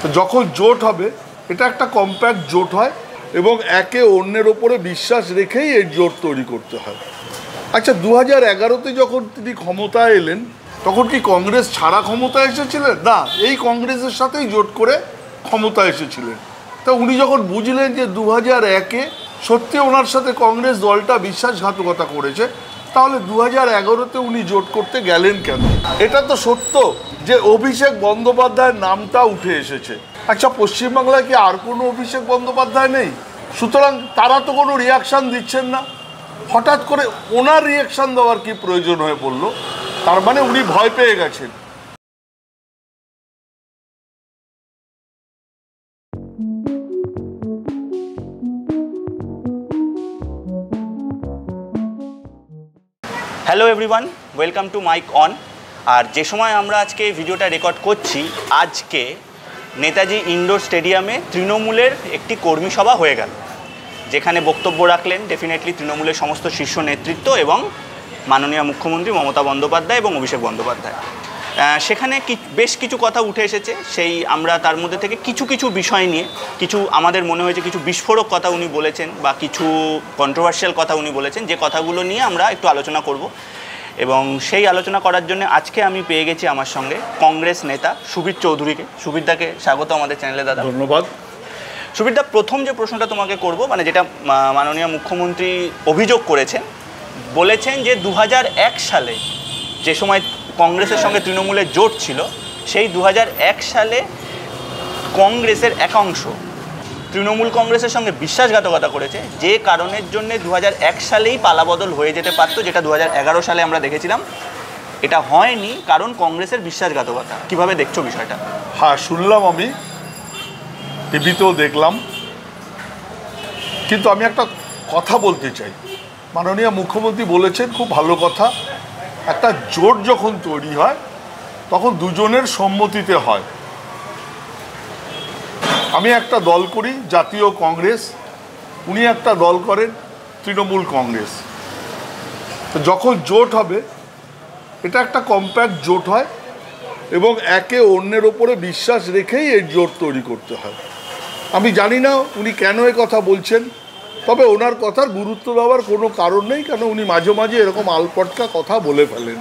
তো যখন জোট হবে এটা একটা কম্প্যাক্ট জোট হয় এবং একে অন্যের ওপরে বিশ্বাস রেখেই এই জোট তৈরি করতে হয়। আচ্ছা, 2011-তে যখন তিনি ক্ষমতায় এলেন তখন কি কংগ্রেস ছাড়া ক্ষমতায় এসেছিলেন? না, এই কংগ্রেসের সাথেই জোট করে ক্ষমতায় এসেছিলেন। তা উনি যখন বুঝলেন যে 2001-এ সত্যি ওনার সাথে কংগ্রেস দলটা বিশ্বাসঘাতকতা করেছে, তাহলে 2011-তে উনি জোট করতে গেলেন কেন? এটা তো সত্য যে অভিষেক বন্দ্যোপাধ্যায়ের নামটা উঠে এসেছে। আচ্ছা, পশ্চিমবাংলায় কি আর কোনো অভিষেক বন্দ্যোপাধ্যায় নেই? সুতরাং তারা তো কোনো রিয়াকশান দিচ্ছেন না। হঠাৎ করে ওনার রিয়াকশান দেওয়ার কি প্রয়োজন হয়ে পড়লো? তার মানে উনি ভয় পেয়ে গেছেন। Hello everyone, welcome to mic on. আর যে সময় আমরা আজকে ভিডিওটা রেকর্ড করছি, আজকে নেতাজি ইন্ডোর স্টেডিয়ামে তৃণমূলের একটি কর্মী সভা হয়ে গেল, যেখানে বক্তব্য রাখলেন ডেফিনেটলি তৃণমূলের সমস্ত শীর্ষ নেতৃত্ব এবং মাননীয় মুখ্যমন্ত্রী মমতা বন্দ্যোপাধ্যায় এবং অভিষেক বন্দ্যোপাধ্যায়। সেখানে বেশ কিছু কথা উঠে এসেছে, সেই আমরা তার মধ্যে থেকে কিছু বিষয় নিয়ে কিছু আমাদের মনে হয়েছে কিছু বিস্ফোরক কথা উনি বলেছেন বা কিছু কন্ট্রোভার্সিয়াল কথা উনি বলেছেন, যে কথাগুলো নিয়ে আমরা একটু আলোচনা করব। এবং সেই আলোচনা করার জন্য আজকে আমি পেয়ে গেছি আমার সঙ্গে কংগ্রেস নেতা সুবীর চৌধুরীকে। সুবীরদাকে স্বাগত আমাদের চ্যানেলে। দাদা ধন্যবাদ। সুবীরদা, প্রথম যে প্রশ্নটা তোমাকে করব, মানে যেটা মাননীয় মুখ্যমন্ত্রী অভিযোগ করেছেন, বলেছেন যে 2001 সালে যে সময় কংগ্রেসের সঙ্গে তৃণমূলের জোট ছিল, সেই 2001 সালে কংগ্রেসের একাংশ তৃণমূল কংগ্রেসের সঙ্গে বিশ্বাসঘাতকতা করেছে, যে কারণের জন্য 2001 সালেই পালাবদল হয়ে যেতে পারত, যেটা 2011 সালে আমরা দেখেছিলাম। এটা হয়নি কারণ কংগ্রেসের বিশ্বাসঘাতকতা। কিভাবে দেখছো বিষয়টা? হ্যাঁ, শুনলাম, আমি টিভিতেও দেখলাম, কিন্তু আমি একটা কথা বলতে চাই। মাননীয় মুখ্যমন্ত্রী বলেছেন খুব ভালো কথা, একটা জোট যখন তৈরি হয় তখন দুজনের সম্মতিতে হয়। আমি একটা দল করি জাতীয় কংগ্রেস, উনি একটা দল করেন তৃণমূল কংগ্রেস। তো যখন জোট হবে এটা একটা কম্প্যাক্ট জোট হয় এবং একে অন্যের ওপরে বিশ্বাস রেখেই এই জোট তৈরি করতে হয়। আমি জানি না উনি কেন এ কথা বলছেন, তবে ওনার কথার গুরুত্ব দেওয়ার কোনো কারণ নেই, কেন উনি মাঝে মাঝে এরকম আলপটকা কথা বলে ফেলেন।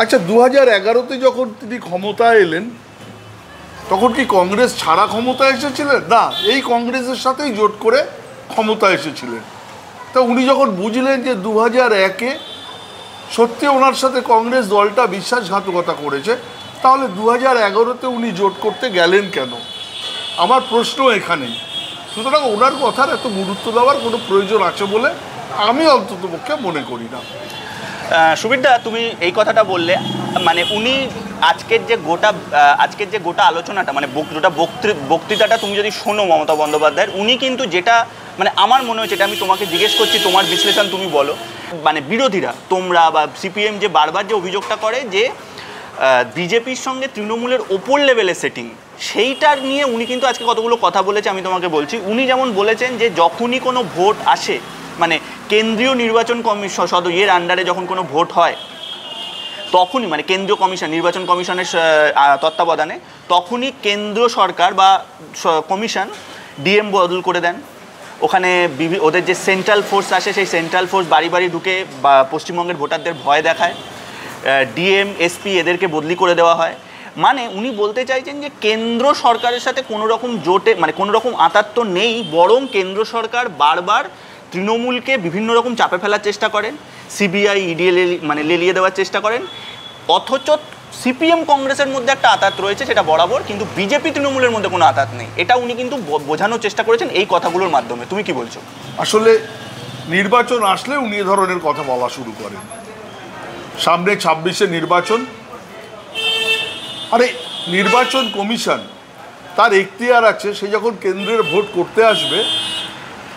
আচ্ছা, 2011-তে যখন তিনি ক্ষমতায় এলেন তখন কি কংগ্রেস ছাড়া ক্ষমতায় এসেছিলেন? না, এই কংগ্রেসের সাথেই জোট করে ক্ষমতায় এসেছিলেন। তা উনি যখন বুঝলেন যে 2001-এ সত্যি ওনার সাথে কংগ্রেস দলটা বিশ্বাসঘাতকতা করেছে, তাহলে 2011-তে উনি জোট করতে গেলেন কেন? আমার প্রশ্ন এখানেই। সুতরাং ওনার কথার এত গুরুত্ব দেওয়ার কোনো প্রয়োজন আছে বলে আমি অন্ততপক্ষে মনে করি না। সুবীরদা, তুমি এই কথাটা বললে, মানে উনি আজকের যে গোটা আলোচনাটা, মানে বক্তৃতাটা তুমি যদি শোনো মমতা বন্দ্যোপাধ্যায়ের, উনি কিন্তু যেটা, মানে আমার মনে হচ্ছে, এটা আমি তোমাকে জিজ্ঞেস করছি, তোমার বিশ্লেষণ তুমি বলো। মানে বিরোধীরা, তোমরা বা সিপিএম যে বারবার যে অভিযোগটা করে যে বিজেপির সঙ্গে তৃণমূলের ওপর লেভেলে সেটিং, সেইটার নিয়ে উনি কিন্তু আজকে কতগুলো কথা বলেছে, আমি তোমাকে বলছি। উনি যেমন বলেছেন যে যখনই কোনো ভোট আসে, মানে কেন্দ্রীয় নির্বাচন কমিশন এর আন্ডারে যখন কোনো ভোট হয়, তখনই, মানে কেন্দ্রীয় কমিশন, নির্বাচন কমিশনের তত্ত্বাবধানে, তখনই কেন্দ্র সরকার বা কমিশন ডিএম বদল করে দেন। ওখানে ওদের যে সেন্ট্রাল ফোর্স আসে, সেই সেন্ট্রাল ফোর্স বাড়ি বাড়ি ঢুকে বা পশ্চিমবঙ্গের ভোটারদের ভয় দেখায়। ডিএম, এসপি এদেরকে বদলি করে দেওয়া হয়। মানে উনি বলতে চাইছেন যে কেন্দ্র সরকারের সাথে কোনো রকম জোটে, মানে কোনো রকম আঁতাত্য নেই, বরং কেন্দ্র সরকার বারবার তৃণমূলকে বিভিন্ন রকম চাপে ফেলার চেষ্টা করেন, সিবিআই, ইডি মানে লেলিয়ে দেওয়ার চেষ্টা করেন। অথচ সিপিএম কংগ্রেসের মধ্যে একটা আঁতাত রয়েছে, সেটা বরাবর, কিন্তু বিজেপি তৃণমূলের মধ্যে কোনো আঁতাত নেই। এটা উনি কিন্তু বোঝানোর চেষ্টা করেছেন এই কথাগুলোর মাধ্যমে। তুমি কি বলছো? আসলে নির্বাচন আসলে উনি এ ধরনের কথা বলা শুরু করেন। সামনে 26-এ নির্বাচন। আরে, নির্বাচন কমিশন তার এখতিয়ার আছে, সে যখন কেন্দ্রের ভোট করতে আসবে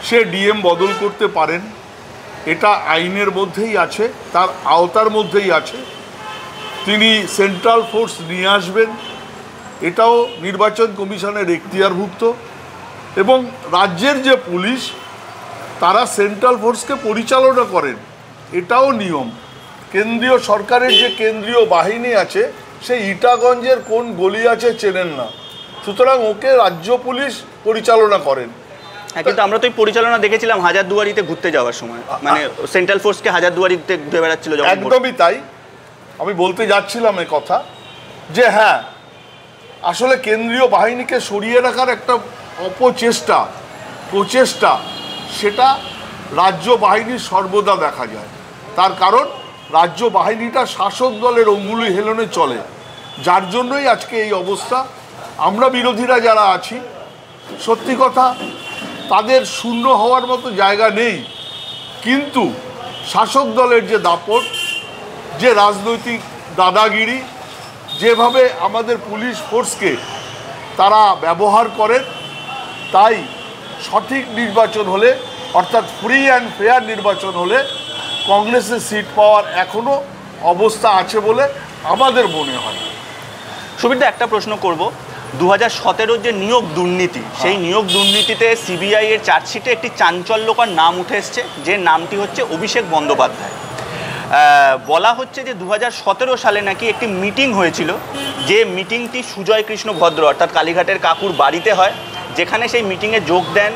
সে ডিএম বদল করতে পারেন, এটা আইনের মধ্যেই আছে, তার আওতার মধ্যেই আছে। তিনি সেন্ট্রাল ফোর্স নিয়ে আসবেন, এটাও নির্বাচন কমিশনের এখতিয়ারভুক্ত। এবং রাজ্যের যে পুলিশ, তারা সেন্ট্রাল ফোর্সকে পরিচালনা করেন, এটাও নিয়ম। কেন্দ্রীয় সরকারের যে কেন্দ্রীয় বাহিনী আছে সেই ইটাগঞ্জের কোন গলি আছে চেনেন না, সুতরাং ওকে রাজ্য পুলিশ পরিচালনা করেন। হ্যাঁ, কিন্তু আমরা তো এই পরিচালনা দেখেছিলাম হাজারদুয়ারিতে ঘুরতে যাওয়ার সময়, মানে সেন্ট্রাল ফোর্সকে হাজারদুয়ারিতে ঘুরে বেড়াচ্ছিল যখন। একদমই তাই, আমি বলতে যাচ্ছিলাম এই কথা যে হ্যাঁ, আসলে কেন্দ্রীয় বাহিনীকে সরিয়ে রাখার একটা প্রচেষ্টা সেটা রাজ্য বাহিনীর সর্বদা দেখা যায়। তার কারণ রাজ্য বাহিনীটা শাসক দলের অঙ্গুলি হেলনে চলে, যার জন্যই আজকে এই অবস্থা। আমরা বিরোধীরা যারা আছি, সত্যি কথা তাদের শূন্য হওয়ার মতো জায়গা নেই, কিন্তু শাসক দলের যে দাপট, যে রাজনৈতিক দাদাগিরি, যেভাবে আমাদের পুলিশ ফোর্সকে তারা ব্যবহার করেন, তাই সঠিক নির্বাচন হলে, অর্থাৎ ফ্রি অ্যান্ড ফেয়ার নির্বাচন হলে কংগ্রেসের সিট পাওয়ার এখনও অবস্থা আছে বলে আমাদের মনে হয়। সুবিধা, একটা প্রশ্ন করব, 2017 যে নিয়োগ দুর্নীতি, সেই নিয়োগ দুর্নীতিতে সিবিআই এর চার্জশিটে একটি চাঞ্চল্যকর নাম উঠে এসছে, যে নামটি হচ্ছে অভিষেক বন্দ্যোপাধ্যায়। বলা হচ্ছে যে 2017 সালে নাকি একটি মিটিং হয়েছিল, যে মিটিংটি সুজয় কৃষ্ণ ভদ্র অর্থাৎ কালীঘাটের কাকুর বাড়িতে হয়, যেখানে সেই মিটিংয়ে যোগ দেন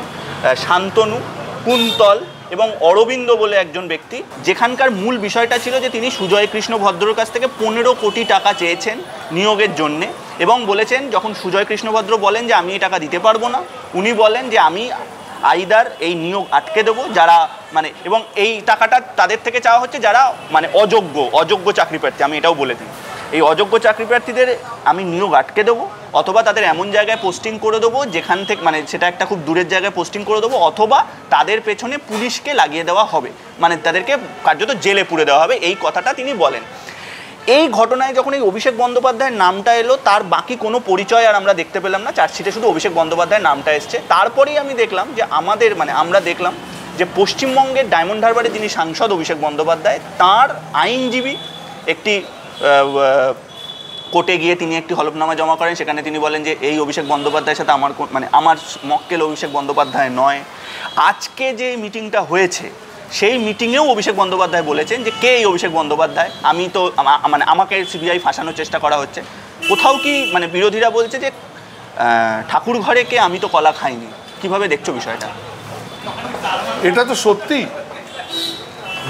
শান্তনু, কুন্তল এবং অরবিন্দ বলে একজন ব্যক্তি। যেখানকার মূল বিষয়টা ছিল যে তিনি সুজয় কৃষ্ণ ভদ্রর কাছ থেকে 15 কোটি টাকা চেয়েছেন নিয়োগের জন্যে, এবং বলেছেন, যখন সুজয় কৃষ্ণ ভদ্র বলেন যে আমি এই টাকা দিতে পারবো না, উনি বলেন যে আমি আইদার এই নিয়োগ আটকে দেবো যারা মানে, এবং এই টাকাটা তাদের থেকে চাওয়া হচ্ছে যারা মানে অযোগ্য চাকরি প্রার্থী। আমি এটাও বলে দিই, এই অযোগ্য চাকরি প্রার্থীদের আমি নিয়োগ আটকে দেবো, অথবা তাদের এমন জায়গায় পোস্টিং করে দেবো যেখান থেকে মানে সেটা একটা খুব দূরের জায়গায় পোস্টিং করে দেবো, অথবা তাদের পেছনে পুলিশকে লাগিয়ে দেওয়া হবে, মানে তাদেরকে কার্যত জেলে পুরে দেওয়া হবে, এই কথাটা তিনি বলেন। এই ঘটনায় যখন এই অভিষেক বন্দ্যোপাধ্যায়ের নামটা এলো, তার বাকি কোনো পরিচয় আর আমরা দেখতে পেলাম না, চার্জশিটে শুধু অভিষেক বন্দ্যোপাধ্যায়ের নামটা এসছে। তারপরেই আমি দেখলাম যে আমরা দেখলাম যে পশ্চিমবঙ্গের ডায়মন্ড হারবারে যিনি সাংসদ অভিষেক বন্দ্যোপাধ্যায়, তার আইনজীবী একটি কোর্টে গিয়ে তিনি একটি হলফনামা জমা করেন। সেখানে তিনি বলেন যে এই অভিষেক বন্দ্যোপাধ্যায়ের সাথে আমার মক্কেল অভিষেক বন্দ্যোপাধ্যায় নয়। আজকে যে মিটিংটা হয়েছে, সেই মিটিংয়েও অভিষেক বন্দ্যোপাধ্যায় বলেছেন যে কে এই অভিষেক বন্দ্যোপাধ্যায়, আমি তো আমাকে সিবিআই ফাঁসানোর চেষ্টা করা হচ্ছে। কোথাও কি মানে বিরোধীরা বলছে যে ঠাকুর ঘরে কে, আমি তো কলা খাইনি। কিভাবে দেখছো বিষয়টা? এটা তো সত্যি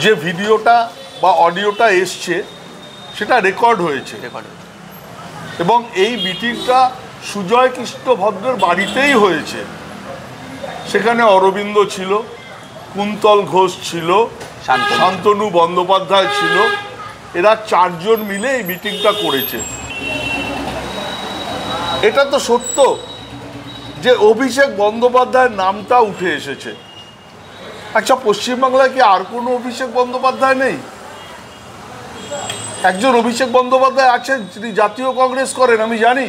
যে ভিডিওটা বা অডিওটা এসছে সেটা রেকর্ড হয়েছে, এবং এই মিটিংটা সুজয় কৃষ্ণ ভদ্রের বাড়িতেই হয়েছে। সেখানে অরবিন্দ ছিল, কুন্তল ঘোষ ছিল, শান্তনু বন্দ্যোপাধ্যায় ছিল, এরা 4 জন মিলে এই মিটিংটা করেছে। এটা তো সত্য যে অভিষেক বন্দ্যোপাধ্যায়ের নামটা উঠে এসেছে। আচ্ছা, পশ্চিমবাংলায় কি আর কোনো অভিষেক বন্দ্যোপাধ্যায় নেই? একজন অভিষেক বন্দ্যোপাধ্যায় আছেন, তিনি জাতীয় কংগ্রেস করেন, আমি জানি।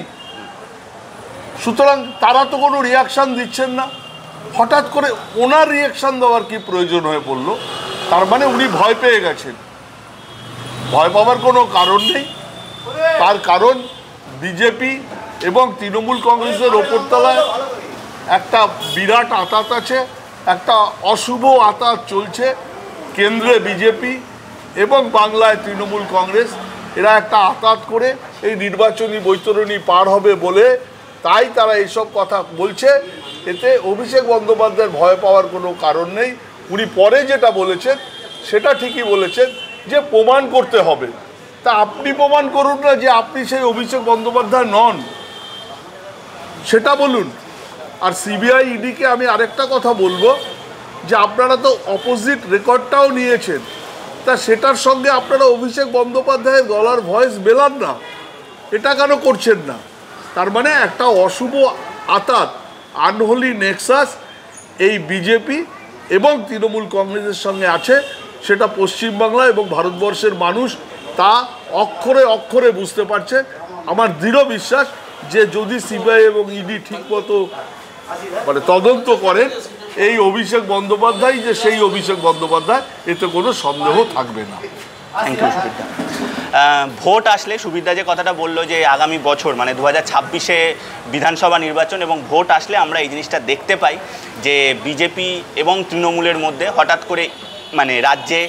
সুতরাং তারা তো কোনো রিয়াকশান দিচ্ছেন না। হঠাৎ করে ওনার রিয়াকশান দেওয়ার কি প্রয়োজন হয়ে পড়লো? তার মানে উনি ভয় পেয়ে গেছেন। ভয় পাওয়ার কোনো কারণ নেই। তার কারণ বিজেপি এবং তৃণমূল কংগ্রেসের ওপরতলায় একটা বিরাট আঁতাত আছে, একটা অশুভ আঁতাত চলছে। কেন্দ্রে বিজেপি এবং বাংলায় তৃণমূল কংগ্রেস, এরা একটা আঁতাত করে এই নির্বাচনী বৈতরণী পার হবে বলে তাই তারা এইসব কথা বলছে। এতে অভিষেক বন্দ্যোপাধ্যায়ের ভয় পাওয়ার কোনো কারণ নেই। উনি পরে যেটা বলেছেন সেটা ঠিকই বলেছেন যে প্রমাণ করতে হবে। তা আপনি প্রমাণ করুন না যে আপনি সেই অভিষেক বন্দ্যোপাধ্যায় নন, সেটা বলুন। আর সিবিআই ইডিকে আমি আরেকটা কথা বলবো যে আপনারা তো অপোজিট রেকর্ডটাও নিয়েছেন, তা সেটার সঙ্গে আপনারা অভিষেক বন্দ্যোপাধ্যায়ের গলার ভয়েস মেলান না, এটা কেন করছেন না? তার মানে একটা অশুভ আঁতাত, আনহোলি নেক্সাস এই বিজেপি এবং তৃণমূল কংগ্রেসের সঙ্গে আছে, সেটা পশ্চিমবাংলা এবং ভারতবর্ষের মানুষ তা অক্ষরে অক্ষরে বুঝতে পারছে। আমার দৃঢ় বিশ্বাস যে যদি সিবিআই এবং ইডি ঠিকমতো মানে তদন্ত করেন, এই অভিষেক বন্দ্যোপাধ্যায় যে সেই অভিষেক বন্দ্যোপাধ্যায়, এতে কোনো সন্দেহ থাকবে না। থ্যাংক ইউ সুবিধা। ভোট আসলে সুবিধা যে কথাটা বললো যে আগামী বছর মানে 2026-এ বিধানসভা নির্বাচন, এবং ভোট আসলে আমরা এই জিনিসটা দেখতে পাই যে বিজেপি এবং তৃণমূলের মধ্যে হঠাৎ করে মানে রাজ্যে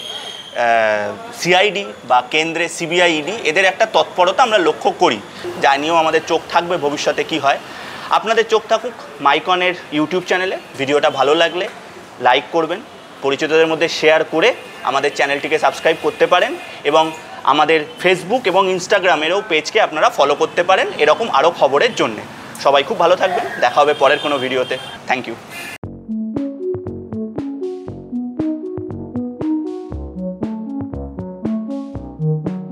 সিআইডি বা কেন্দ্রে সিবিআই ইডি এদের একটা তৎপরতা আমরা লক্ষ্য করি, যা নিয়েও আমাদের চোখ থাকবে ভবিষ্যতে কি হয়। আপনাদের চোখ থাকুক মাইকনের ইউটিউব চ্যানেলে। ভিডিওটা ভালো লাগলে লাইক করবেন, পরিচিতদের মধ্যে শেয়ার করে আমাদের চ্যানেলটিকে সাবস্ক্রাইব করতে পারেন এবং আমাদের ফেসবুক এবং ইনস্টাগ্রামেরও পেজকে আপনারা ফলো করতে পারেন এরকম আরও খবরের জন্যে। সবাই খুব ভালো থাকবেন, দেখা হবে পরের কোনো ভিডিওতে। Thank you.